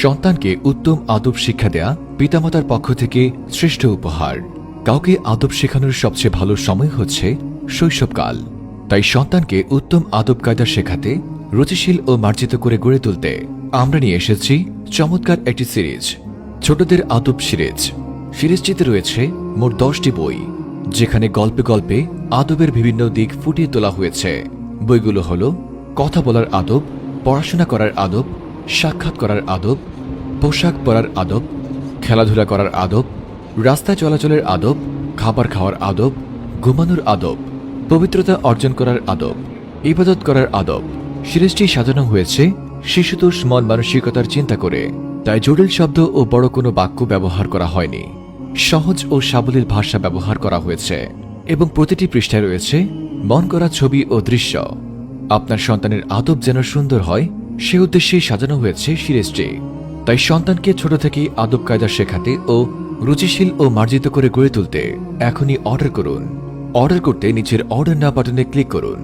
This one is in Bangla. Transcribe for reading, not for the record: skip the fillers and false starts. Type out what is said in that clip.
সন্তানকে উত্তম আদব শিক্ষা দেয়া পিতামাতার পক্ষ থেকে শ্রেষ্ঠ উপহার। কাউকে আদব শেখানোর সবচেয়ে ভালো সময় হচ্ছে শৈশবকাল। তাই সন্তানকে উত্তম আদব কায়দা শেখাতে, রুচিশীল ও মার্জিত করে গড়ে তুলতে আমরা নিয়ে এসেছি চমৎকার একটি সিরিজ, ছোটদের আদব সিরিজ। সিরিজটিতে রয়েছে মোট 10টি বই, যেখানে গল্পে গল্পে আদবের বিভিন্ন দিক ফুটিয়ে তোলা হয়েছে। বইগুলো হলো কথা বলার আদব, পড়াশোনা করার আদব, সাক্ষাৎ করার আদব, পোশাক পরার আদব, খেলাধুলা করার আদব, রাস্তায় চলাচলের আদব, খাবার খাওয়ার আদব, ঘুমানোর আদব, পবিত্রতা অর্জন করার আদব, ইবাদত করার আদব। সিরিজটি সাজানো হয়েছে শিশুতোষ মন মানসিকতার চিন্তা করে, তাই জটিল শব্দ ও বড় কোনো বাক্য ব্যবহার করা হয়নি। সহজ ও সাবলীল ভাষা ব্যবহার করা হয়েছে এবং প্রতিটি পৃষ্ঠায় রয়েছে মন করা ছবি ও দৃশ্য। আপনার সন্তানের আদব যেন সুন্দর হয়, সে উদ্দেশ্যেই সাজানো হয়েছে সিরিজটি। তাই সন্তানকে ছোট থেকেই আদব কায়দা শেখাতে ও রুচিশীল ও মার্জিত করে গড়ে তুলতে এখনই অর্ডার করুন। অর্ডার করতে নিচের অর্ডার নাও বাটনে ক্লিক করুন।